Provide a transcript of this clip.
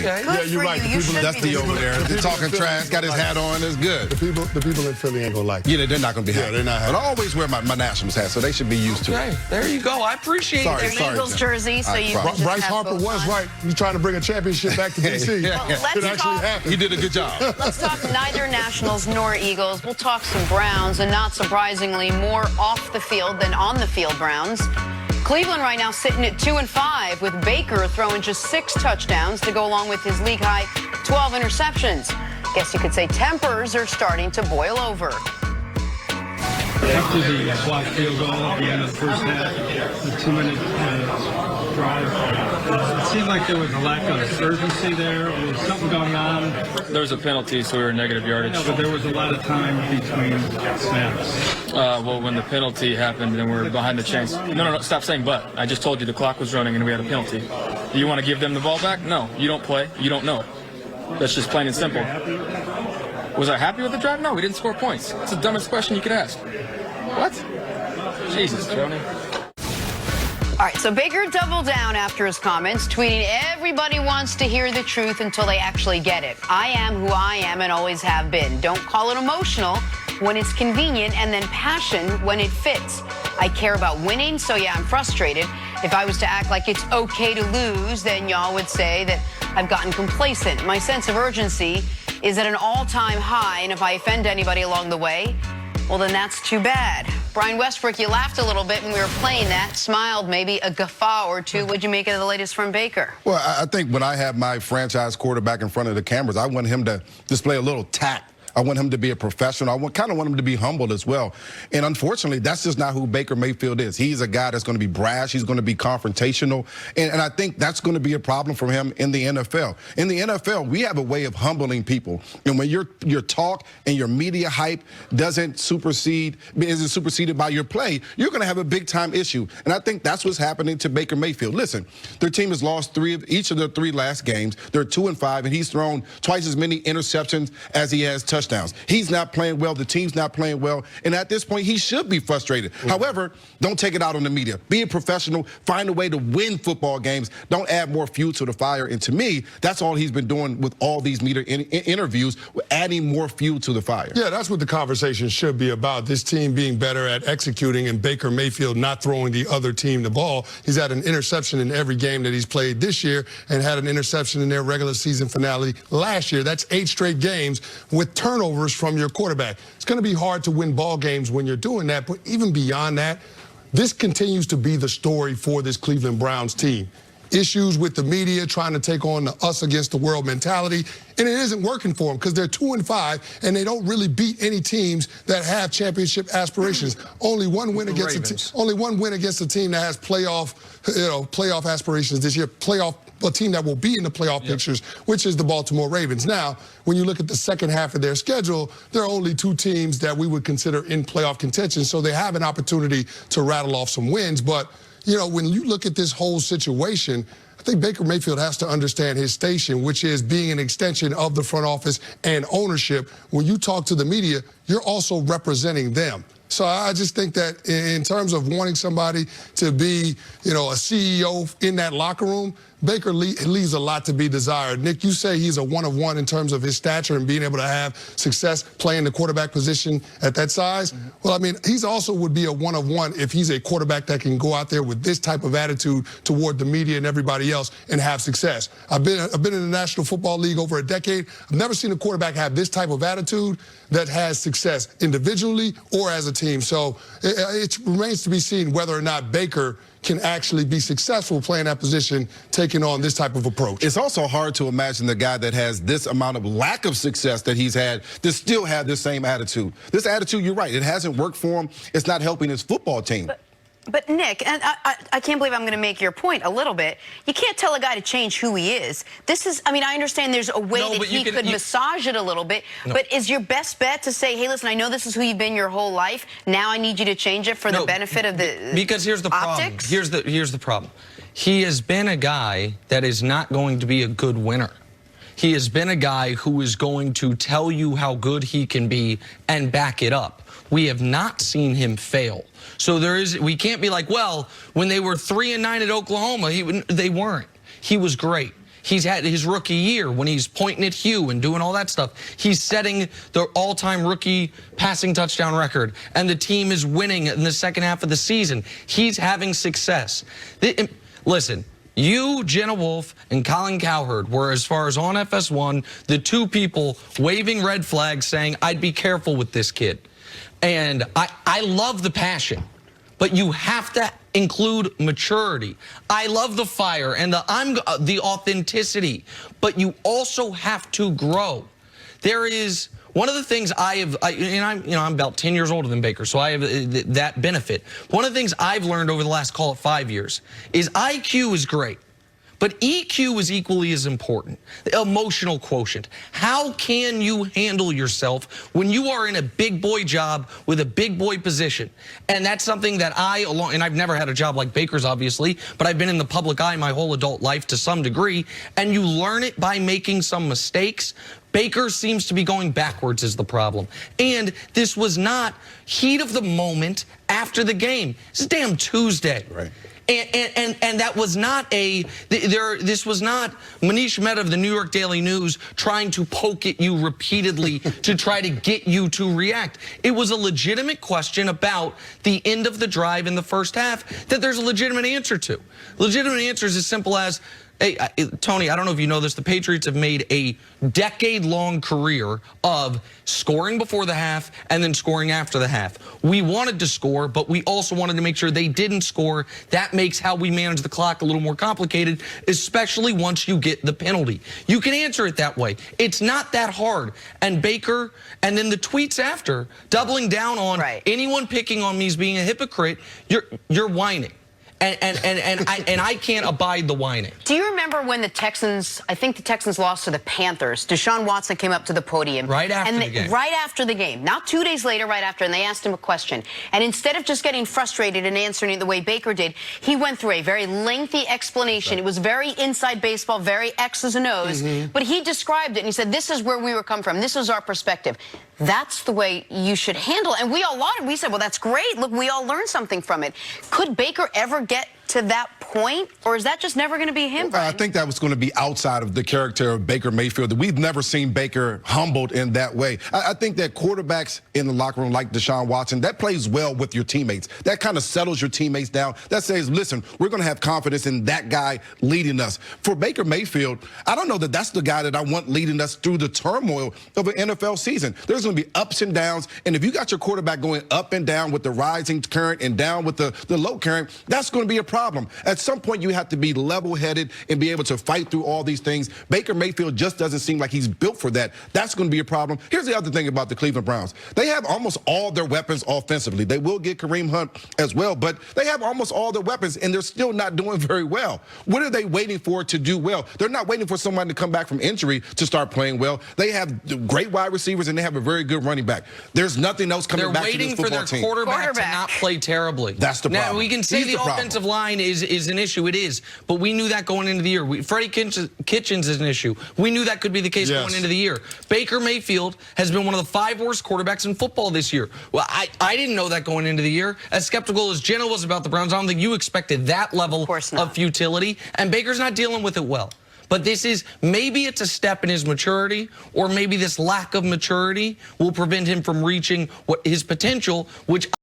Okay. Yeah, you're right. Dusty over there. They're talking trash, got his hat on, it's good. The people in Philly ain't gonna like it. Yeah, they're not gonna be happy. Yeah, they're not happy. But I always wear my Nationals hat, so they should be used to it. Okay, there you go. I appreciate Sorry, it. sorry, Eagles jersey, so you can just Bryce have Harper both was on. right. He's trying to bring a championship back to D.C. Yeah. Well, It actually happened. He did a good job. Let's talk neither Nationals nor Eagles. We'll talk some Browns, and not surprisingly, more off the field than on the field Browns. Cleveland right now sitting at 2-5 with Baker throwing just 6 touchdowns to go along with his league-high 12 interceptions. Guess you could say tempers are starting to boil over. After the blocked field goal at the end of the first half, the 2-minute drive, it seemed like there was a lack of urgency there. Was something going on? There was a penalty, so we were negative yardage. No, but there was a lot of time between snaps. Well, when the penalty happened and we're behind the chains. No, stop saying but. I just told you the clock was running and we had a penalty. Do you want to give them the ball back? No, you don't play. You don't know it. That's just plain and simple. Was I happy with the drive? No, we didn't score points. It's the dumbest question you could ask. What? Jesus, Tony. All right, so Baker doubled down after his comments, tweeting, "Everybody wants to hear the truth until they actually get it. I am who I am and always have been. Don't call it emotional when it's convenient, and then passion when it fits. I care about winning, so yeah, I'm frustrated. If I was to act like it's okay to lose, then y'all would say that I've gotten complacent. My sense of urgency is at an all-time high, and if I offend anybody along the way, well, then that's too bad." Brian Westbrook, you laughed a little bit when we were playing that, smiled maybe a guffaw or two. What'd you make of the latest from Baker? Well, I think when I have my franchise quarterback in front of the cameras, I want him to display a little tact. I want him to be a professional. I kind of want him to be humble as well. And unfortunately, that's just not who Baker Mayfield is. He's a guy that's going to be brash. He's going to be confrontational. And I think that's going to be a problem for him in the NFL. In the NFL, we have a way of humbling people. And when your talk and your media hype isn't superseded by your play, you're going to have a big-time issue. And I think that's what's happening to Baker Mayfield. Listen, their team has lost each of their 3 last games. They're 2-5, and he's thrown twice as many interceptions as he has touchdowns. He's not playing well. The team's not playing well. And at this point, he should be frustrated. However, don't take it out on the media. Be a professional. Find a way to win football games. Don't add more fuel to the fire. And to me, that's all he's been doing with all these media interviews, adding more fuel to the fire. Yeah, that's what the conversation should be about. This team being better at executing and Baker Mayfield not throwing the other team the ball. He's had an interception in every game that he's played this year and had an interception in their regular season finale last year. That's 8 straight games with turnovers from your quarterback. It's going to be hard to win ball games when you're doing that, but even beyond that, this continues to be the story for this Cleveland Browns team. Issues with the media trying to take on the us against the world mentality, and it isn't working for them because they're 2-5 and they don't really beat any teams that have championship aspirations. Only one win against a team that has playoff aspirations this year. A team that will be in the playoff pictures, which is the Baltimore Ravens. Now, when you look at the second half of their schedule, there are only 2 teams that we would consider in playoff contention, so they have an opportunity to rattle off some wins. But, you know, when you look at this whole situation, I think Baker Mayfield has to understand his station, which is being an extension of the front office and ownership. When you talk to the media, you're also representing them. So I just think that in terms of wanting somebody to be, a CEO in that locker room, Baker leaves a lot to be desired. Nick, you say he's a one-of-one in terms of his stature and being able to have success playing the quarterback position at that size. Well, I mean, he's also would be a one-of-one if he's a quarterback that can go out there with this type of attitude toward the media and everybody else and have success. I've been in the National Football League over a decade. I've never seen a quarterback have this type of attitude that has success individually or as a team. So it remains to be seen whether or not Baker can actually be successful playing that position, taking on this type of approach. It's also hard to imagine the guy that has this amount of lack of success that he's had to still have this same attitude. This attitude, you're right, it hasn't worked for him. It's not helping his football team. But Nick, and I can't believe I'm going to make your point a little bit. You can't tell a guy to change who he is. This is, I mean, I understand there's a way that he could massage it a little bit, but is your best bet to say, hey, listen, I know this is who you've been your whole life. Now I need you to change it for the benefit of the Because here's the optics? problem. Here's the problem. He has been a guy that is not going to be a good winner. He has been a guy who is going to tell you how good he can be and back it up. We have not seen him fail. So we can't be like, well, when they were 3-9 at Oklahoma, they weren't. He was great. he's had his rookie year when he's pointing at Hugh and doing all that stuff. He's setting the all-time rookie passing touchdown record, and the team is winning in the second half of the season. He's having success. Listen, you, Jenna Wolfe, and Colin Cowherd were, as far as on FS1, the two people waving red flags saying, I'd be careful with this kid. And I love the passion, but you have to include maturity. I love the fire and the authenticity, but you also have to grow. There is one of the things I'm about 10 years older than Baker, so I have that benefit. One of the things I've learned over the last, call it 5 years, is IQ is great, but EQ is equally as important. The emotional quotient. How can you handle yourself when you are in a big boy job with a big boy position? And that's something that and I've never had a job like Baker's, obviously, but I've been in the public eye my whole adult life to some degree, and you learn it by making some mistakes. Baker seems to be going backwards is the problem. And this was not heat of the moment after the game. It's damn Tuesday. Right. And that was not this was not Manish Mehta of the New York Daily News trying to poke at you repeatedly to try to get you to react. It was a legitimate question about the end of the drive in the first half that there's a legitimate answer to. Legitimate answer is as simple as, hey, Tony, I don't know if you know this, the Patriots have made a decade-long career of scoring before the half and then scoring after the half. We wanted to score, but we also wanted to make sure they didn't score. That makes how we manage the clock a little more complicated, especially once you get the penalty. You can answer it that way. It's not that hard. And Baker, and then the tweets after, doubling down on anyone picking on me as being a hypocrite, you're whining. And I can't abide the whining. Do you remember when the Texans, I think the Texans lost to the Panthers, Deshaun Watson came up to the podium. Right after the game. Right after the game. Not 2 days later, right after, and they asked him a question. And instead of just getting frustrated and answering it the way Baker did, he went through a very lengthy explanation. It was very inside baseball, very X's and O's. But he described it, and he said, this is where we were come from. This is our perspective. That's the way you should handle it. And we all lauded. We said, well, that's great. Look, we all learned something from it. Could Baker ever get to that point, or is that just never going to be him? I think that was going to be outside of the character of Baker Mayfield. We've never seen Baker humbled in that way. I think that quarterbacks in the locker room like Deshaun Watson, that plays well with your teammates. That kind of settles your teammates down. That says, listen, we're going to have confidence in that guy leading us. For Baker Mayfield, I don't know that that's the guy that I want leading us through the turmoil of an NFL season. There's going to be ups and downs, and if you got your quarterback going up and down with the rising current and down with the low current, that's going to be a problem. At some point, you have to be level-headed and be able to fight through all these things. Baker Mayfield just doesn't seem like he's built for that. That's going to be a problem. Here's the other thing about the Cleveland Browns. They have almost all their weapons offensively. They will get Kareem Hunt as well, but they have almost all their weapons, and they're still not doing very well. What are they waiting for to do well? They're not waiting for someone to come back from injury to start playing well. They have great wide receivers, and they have a very good running back. There's nothing else coming back to this football team. They're waiting for their quarterback to not play terribly. That's the problem. Now, we can say the offensive line is an issue. It is. But we knew that going into the year. Freddie Kitchens is an issue. We knew that could be the case going into the year. Baker Mayfield has been one of the 5 worst quarterbacks in football this year. Well, I didn't know that going into the year. As skeptical as Jenna was about the Browns, I don't think you expected that level of futility. And Baker's not dealing with it well. But this is, maybe it's a step in his maturity, or maybe this lack of maturity will prevent him from reaching his potential, which